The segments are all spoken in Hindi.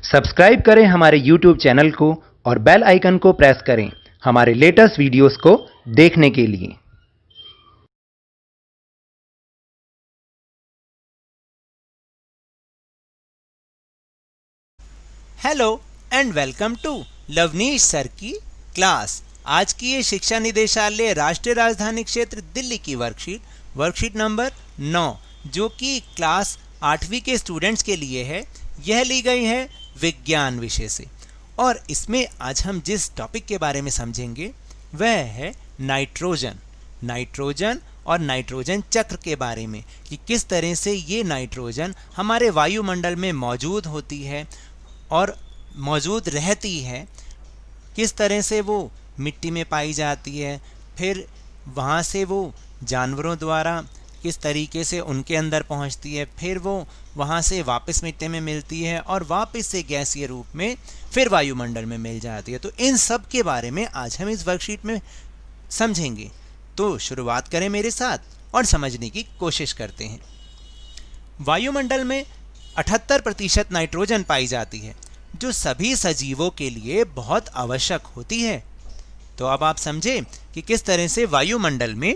सब्सक्राइब करें हमारे YouTube चैनल को और बेल आइकन को प्रेस करें हमारे लेटेस्ट वीडियोस को देखने के लिए। Hello and welcome to Lavneesh sir की क्लास। आज की ये शिक्षा निदेशालय राष्ट्रीय राजधानी क्षेत्र दिल्ली की वर्कशीट नंबर 9 जो कि क्लास 8वीं के स्टूडेंट्स के लिए है, यह ली गई है विज्ञान विषय से। और इसमें आज हम जिस टॉपिक के बारे में समझेंगे वह है नाइट्रोजन और नाइट्रोजन चक्र के बारे में, कि किस तरह से ये नाइट्रोजन हमारे वायुमंडल में मौजूद होती है और मौजूद रहती है, किस तरह से वो मिट्टी में पाई जाती है, फिर वहाँ से वो जानवरों द्वारा किस तरीके से उनके अंदर पहुँचती है, फिर वो वहाँ से वापस मिट्टी में मिलती है और वापस से गैसीय रूप में फिर वायुमंडल में मिल जाती है। तो इन सब के बारे में आज हम इस वर्कशीट में समझेंगे। तो शुरुआत करें मेरे साथ और समझने की कोशिश करते हैं। वायुमंडल में 78% नाइट्रोजन पाई जाती है, जो सभी सजीवों के लिए बहुत आवश्यक होती है। तो अब आप समझे कि किस तरह से वायुमंडल में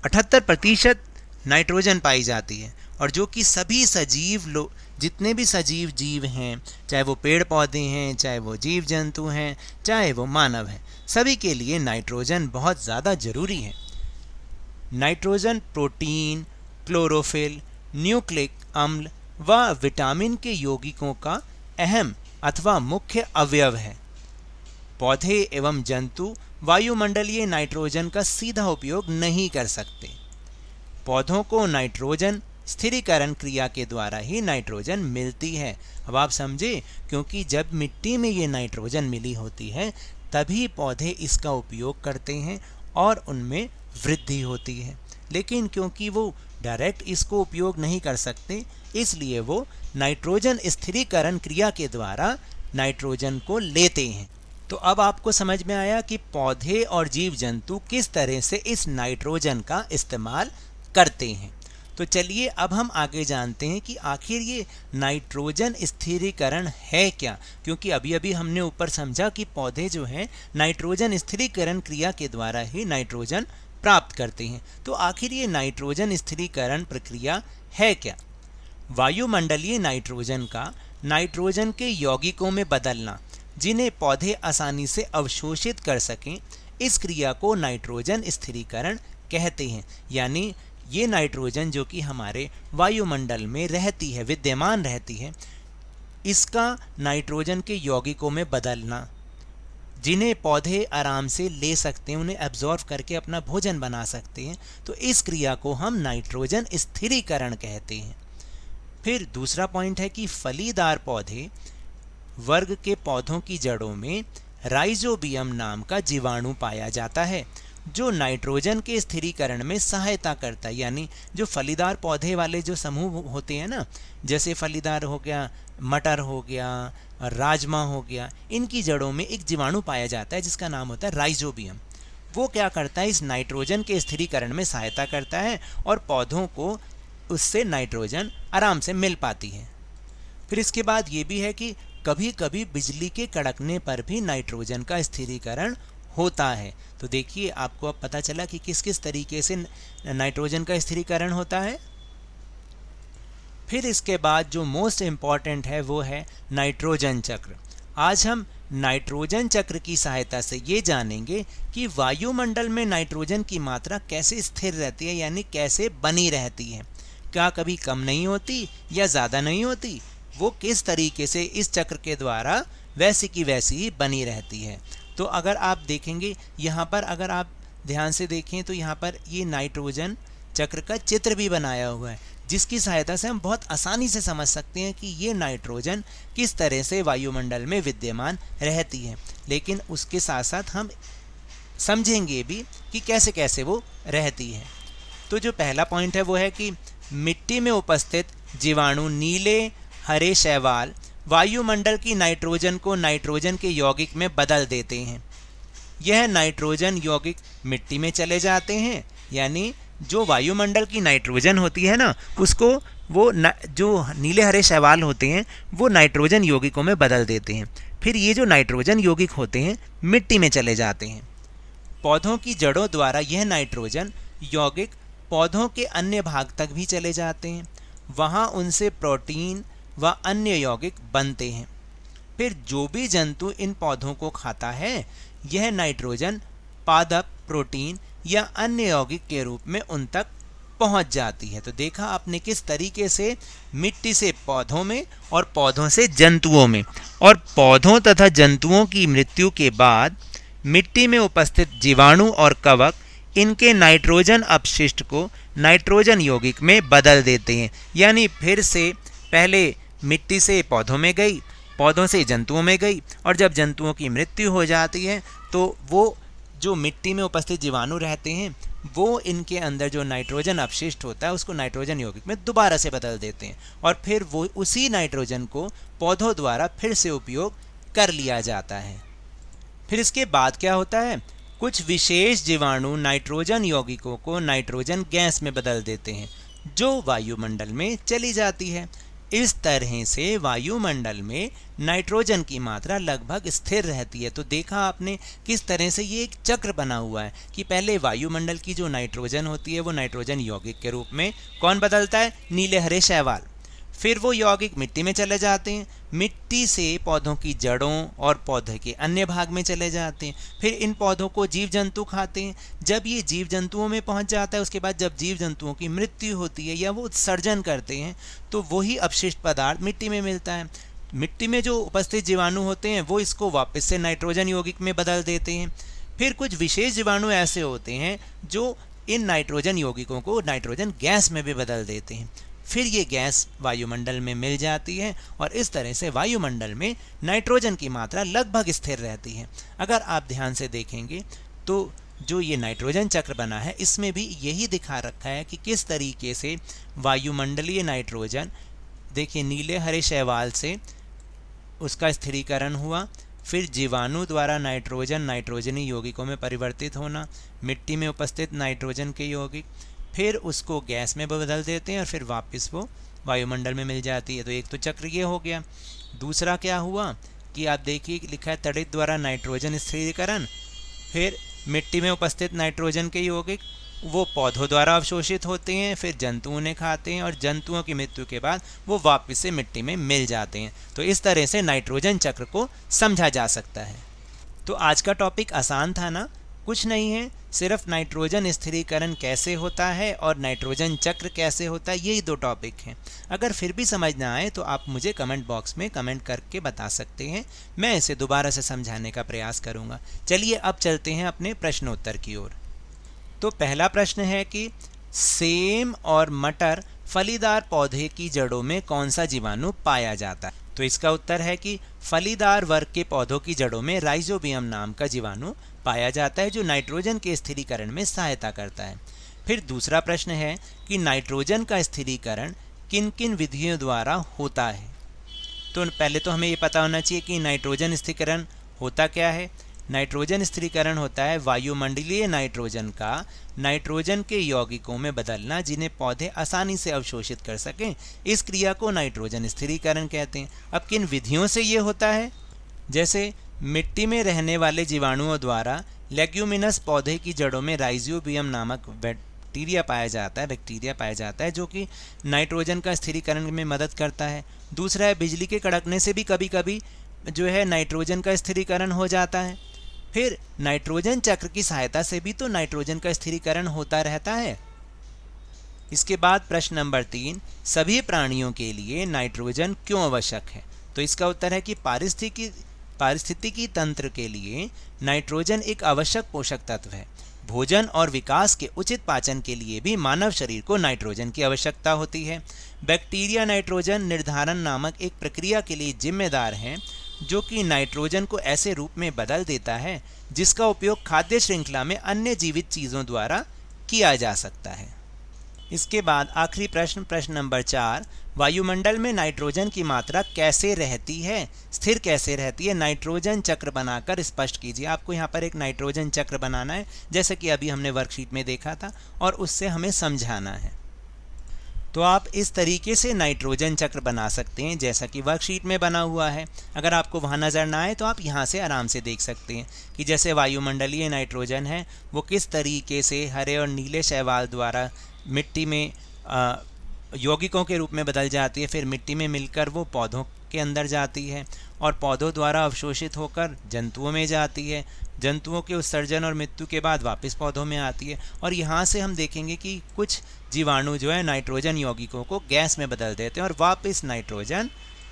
78% नाइट्रोजन पाई जाती है और जो कि सभी सजीव जितने भी सजीव जीव हैं, चाहे वो पेड़ पौधे हैं, चाहे वो जीव जंतु हैं, चाहे वो मानव हैं, सभी के लिए नाइट्रोजन बहुत ज़्यादा ज़रूरी है। नाइट्रोजन प्रोटीन, क्लोरोफिल, न्यूक्लिक अम्ल व विटामिन के यौगिकों का अहम अथवा मुख्य अवयव है। पौधे एवं जंतु वायुमंडलीय नाइट्रोजन का सीधा उपयोग नहीं कर सकते। पौधों को नाइट्रोजन स्थिरीकरण क्रिया के द्वारा ही नाइट्रोजन मिलती है। अब आप समझे, क्योंकि जब मिट्टी में ये नाइट्रोजन मिली होती है तभी पौधे इसका उपयोग करते हैं और उनमें वृद्धि होती है। लेकिन क्योंकि वो डायरेक्ट इसको उपयोग नहीं कर सकते, इसलिए वो नाइट्रोजन स्थिरीकरण क्रिया के द्वारा नाइट्रोजन को लेते हैं। तो अब आपको समझ में आया कि पौधे और जीव जंतु किस तरह से इस नाइट्रोजन का इस्तेमाल करते हैं। तो चलिए अब हम आगे जानते हैं कि आखिर ये नाइट्रोजन स्थिरीकरण है क्या, क्योंकि अभी अभी हमने ऊपर समझा कि पौधे जो हैं नाइट्रोजन स्थिरीकरण क्रिया के द्वारा ही नाइट्रोजन प्राप्त करते हैं। तो आखिर ये नाइट्रोजन स्थिरीकरण प्रक्रिया है क्या? वायुमंडलीय नाइट्रोजन का नाइट्रोजन के यौगिकों में बदलना, जिन्हें पौधे आसानी से अवशोषित कर सकें, इस क्रिया को नाइट्रोजन स्थिरीकरण कहते हैं। यानी ये नाइट्रोजन जो कि हमारे वायुमंडल में रहती है, विद्यमान रहती है, इसका नाइट्रोजन के यौगिकों में बदलना, जिन्हें पौधे आराम से ले सकते हैं, उन्हें एब्जॉर्ब करके अपना भोजन बना सकते हैं, तो इस क्रिया को हम नाइट्रोजन स्थिरीकरण कहते हैं। फिर दूसरा पॉइंट है कि फलीदार पौधे वर्ग के पौधों की जड़ों में राइजोबियम नाम का जीवाणु पाया जाता है, जो नाइट्रोजन के स्थिरीकरण में सहायता करता है। यानी जो फलीदार पौधे वाले जो समूह होते हैं ना, जैसे फलीदार हो गया, मटर हो गया, राजमा हो गया, इनकी जड़ों में एक जीवाणु पाया जाता है जिसका नाम होता है राइजोबियम। वो क्या करता है, इस नाइट्रोजन के स्थिरीकरण में सहायता करता है और पौधों को उससे नाइट्रोजन आराम से मिल पाती है। फिर इसके बाद ये भी है कि कभी कभी बिजली के कड़कने पर भी नाइट्रोजन का स्थिरीकरण होता है। तो देखिए, आपको अब पता चला कि किस किस तरीके से नाइट्रोजन का स्थिरीकरण होता है। फिर इसके बाद जो मोस्ट इम्पॉर्टेंट है वो है नाइट्रोजन चक्र। आज हम नाइट्रोजन चक्र की सहायता से ये जानेंगे कि वायुमंडल में नाइट्रोजन की मात्रा कैसे स्थिर रहती है, यानी कैसे बनी रहती है। क्या कभी कम नहीं होती या ज़्यादा नहीं होती, वो किस तरीके से इस चक्र के द्वारा वैसी की वैसी ही बनी रहती है। तो अगर आप देखेंगे यहाँ पर, अगर आप ध्यान से देखें तो यहाँ पर ये नाइट्रोजन चक्र का चित्र भी बनाया हुआ है, जिसकी सहायता से हम बहुत आसानी से समझ सकते हैं कि ये नाइट्रोजन किस तरह से वायुमंडल में विद्यमान रहती है। लेकिन उसके साथ साथ हम समझेंगे भी कि कैसे कैसे वो रहती है। तो जो पहला पॉइंट है वो है कि मिट्टी में उपस्थित जीवाणु नीले हरे शैवाल वायुमंडल की नाइट्रोजन को नाइट्रोजन के यौगिक में बदल देते हैं। यह नाइट्रोजन यौगिक मिट्टी में चले जाते हैं, यानी जो वायुमंडल की नाइट्रोजन होती है ना, उसको जो नीले हरे शैवाल होते हैं वो नाइट्रोजन यौगिकों में बदल देते हैं। फिर ये जो नाइट्रोजन यौगिक होते हैं मिट्टी में चले जाते हैं। पौधों की जड़ों द्वारा यह नाइट्रोजन यौगिक पौधों के अन्य भाग तक भी चले जाते हैं, वहाँ उनसे प्रोटीन व अन्य यौगिक बनते हैं। फिर जो भी जंतु इन पौधों को खाता है यह नाइट्रोजन पादप, प्रोटीन या अन्य यौगिक के रूप में उन तक पहुंच जाती है। तो देखा आपने किस तरीके से मिट्टी से पौधों में और पौधों से जंतुओं में, और पौधों तथा जंतुओं की मृत्यु के बाद मिट्टी में उपस्थित जीवाणु और कवक इनके नाइट्रोजन अपशिष्ट को नाइट्रोजन यौगिक में बदल देते हैं। यानी फिर से पहले मिट्टी से पौधों में गई, पौधों से जंतुओं में गई, और जब जंतुओं की मृत्यु हो जाती है तो वो जो मिट्टी में उपस्थित जीवाणु रहते हैं वो इनके अंदर जो नाइट्रोजन अपशिष्ट होता है उसको नाइट्रोजन यौगिक में दोबारा से बदल देते हैं, और फिर वो उसी नाइट्रोजन को पौधों द्वारा फिर से उपयोग कर लिया जाता है। फिर इसके बाद क्या होता है, कुछ विशेष जीवाणु नाइट्रोजन यौगिकों को नाइट्रोजन गैस में बदल देते हैं जो वायुमंडल में चली जाती है। इस तरह से वायुमंडल में नाइट्रोजन की मात्रा लगभग स्थिर रहती है। तो देखा आपने किस तरह से ये एक चक्र बना हुआ है कि पहले वायुमंडल की जो नाइट्रोजन होती है वो नाइट्रोजन यौगिक के रूप में कौन बदलता है, नीले हरे शैवाल। फिर वो यौगिक मिट्टी में चले जाते हैं, मिट्टी से पौधों की जड़ों और पौधे के अन्य भाग में चले जाते हैं। फिर इन पौधों को जीव जंतु खाते हैं। जब ये जीव जंतुओं में पहुंच जाता है उसके बाद जब जीव जंतुओं की मृत्यु होती है या वो उत्सर्जन करते हैं तो वही अपशिष्ट पदार्थ मिट्टी में मिलता है। मिट्टी में जो उपस्थित जीवाणु होते हैं वो इसको वापस से नाइट्रोजन यौगिक में बदल देते हैं। फिर कुछ विशेष जीवाणु ऐसे होते हैं जो इन नाइट्रोजन यौगिकों को नाइट्रोजन गैस में भी बदल देते हैं। फिर ये गैस वायुमंडल में मिल जाती है और इस तरह से वायुमंडल में नाइट्रोजन की मात्रा लगभग स्थिर रहती है। अगर आप ध्यान से देखेंगे तो जो ये नाइट्रोजन चक्र बना है इसमें भी यही दिखा रखा है कि किस तरीके से वायुमंडलीय नाइट्रोजन, देखिए नीले हरे शैवाल से उसका स्थिरीकरण हुआ, फिर जीवाणु द्वारा नाइट्रोजन नाइट्रोजनी यौगिकों में परिवर्तित होना, मिट्टी में उपस्थित नाइट्रोजन के यौगिक, फिर उसको गैस में बदल देते हैं और फिर वापस वो वायुमंडल में मिल जाती है। तो एक तो चक्र ये हो गया। दूसरा क्या हुआ कि आप देखिए लिखा है तड़ित द्वारा नाइट्रोजन स्थिरीकरण, फिर मिट्टी में उपस्थित नाइट्रोजन के यौगिक वो पौधों द्वारा अवशोषित होते हैं, फिर जंतु उन्हें खाते हैं और जंतुओं की मृत्यु के बाद वो वापस से मिट्टी में मिल जाते हैं। तो इस तरह से नाइट्रोजन चक्र को समझा जा सकता है। तो आज का टॉपिक आसान था ना, कुछ नहीं है, सिर्फ नाइट्रोजन स्थिरीकरण कैसे होता है और नाइट्रोजन चक्र कैसे होता है, यही दो टॉपिक हैं। अगर फिर भी समझ ना आए तो आप मुझे कमेंट बॉक्स में कमेंट करके बता सकते हैं, मैं इसे दोबारा से समझाने का प्रयास करूंगा। चलिए अब चलते हैं अपने प्रश्नोत्तर की ओर। तो पहला प्रश्न है कि सेम और मटर फलीदार पौधे की जड़ों में कौन सा जीवाणु पाया जाता है? तो इसका उत्तर है कि फलीदार वर्ग के पौधों की जड़ों में राइजोबियम नाम का जीवाणु पाया जाता है जो नाइट्रोजन के स्थिरीकरण में सहायता करता है। फिर दूसरा प्रश्न है कि नाइट्रोजन का स्थिरीकरण किन किन विधियों द्वारा होता है? तो पहले तो हमें ये पता होना चाहिए कि नाइट्रोजन स्थिरीकरण होता क्या है। नाइट्रोजन स्थिरीकरण होता है वायुमंडलीय नाइट्रोजन का नाइट्रोजन के यौगिकों में बदलना जिन्हें पौधे आसानी से अवशोषित कर सकें। इस क्रिया को नाइट्रोजन स्थिरीकरण कहते हैं। अब किन विधियों से ये होता है? जैसे मिट्टी में रहने वाले जीवाणुओं द्वारा लेग्यूमिनस पौधे की जड़ों में राइजोबियम नामक बैक्टीरिया पाया जाता है जो कि नाइट्रोजन का स्थिरीकरण में मदद करता है। दूसरा है बिजली के कड़कने से भी कभी कभी जो है नाइट्रोजन का स्थिरीकरण हो जाता है। फिर नाइट्रोजन चक्र की सहायता से भी तो नाइट्रोजन का स्थिरीकरण होता रहता है। इसके बाद प्रश्न नंबर 3, सभी प्राणियों के लिए नाइट्रोजन क्यों आवश्यक है? तो इसका उत्तर है कि पारिस्थितिकी तंत्र के लिए नाइट्रोजन एक आवश्यक पोषक तत्व है। भोजन और विकास के उचित पाचन के लिए भी मानव शरीर को नाइट्रोजन की आवश्यकता होती है। बैक्टीरिया नाइट्रोजन निर्धारण नामक एक प्रक्रिया के लिए जिम्मेदार हैं जो कि नाइट्रोजन को ऐसे रूप में बदल देता है जिसका उपयोग खाद्य श्रृंखला में अन्य जीवित चीज़ों द्वारा किया जा सकता है। इसके बाद आखिरी प्रश्न नंबर 4, वायुमंडल में नाइट्रोजन की मात्रा कैसे रहती है, स्थिर कैसे रहती है? नाइट्रोजन चक्र बनाकर स्पष्ट कीजिए। आपको यहाँ पर एक नाइट्रोजन चक्र बनाना है जैसे कि अभी हमने वर्कशीट में देखा था और उससे हमें समझाना है। तो आप इस तरीके से नाइट्रोजन चक्र बना सकते हैं जैसा कि वर्कशीट में बना हुआ है। अगर आपको वहाँ नज़र ना आए तो आप यहाँ से आराम से देख सकते हैं कि जैसे वायुमंडलीय नाइट्रोजन है वो किस तरीके से हरे और नीले शैवाल द्वारा मिट्टी में यौगिकों के रूप में बदल जाती है, फिर मिट्टी में मिलकर वो पौधों के अंदर जाती है और पौधों द्वारा अवशोषित होकर जंतुओं में जाती है, जंतुओं के उत्सर्जन और मृत्यु के बाद वापस पौधों में आती है। और यहाँ से हम देखेंगे कि कुछ जीवाणु जो है नाइट्रोजन यौगिकों को गैस में बदल देते हैं और वापस नाइट्रोजन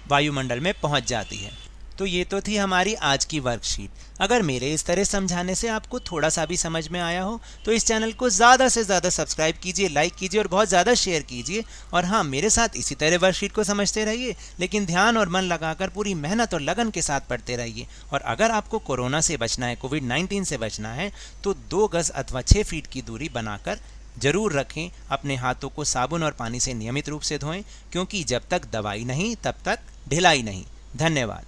वायुमंडल में पहुँच जाती है। तो ये तो थी हमारी आज की वर्कशीट। अगर मेरे इस तरह समझाने से आपको थोड़ा सा भी समझ में आया हो तो इस चैनल को ज़्यादा से ज़्यादा सब्सक्राइब कीजिए, लाइक कीजिए और बहुत ज़्यादा शेयर कीजिए। और हाँ, मेरे साथ इसी तरह वर्कशीट को समझते रहिए, लेकिन ध्यान और मन लगाकर पूरी मेहनत और लगन के साथ पढ़ते रहिए। और अगर आपको कोरोना से बचना है, कोविड-19 से बचना है, तो 2 गज अथवा 6 फीट की दूरी बनाकर जरूर रखें। अपने हाथों को साबुन और पानी से नियमित रूप से धोएं, क्योंकि जब तक दवाई नहीं तब तक ढिलाई नहीं। धन्यवाद।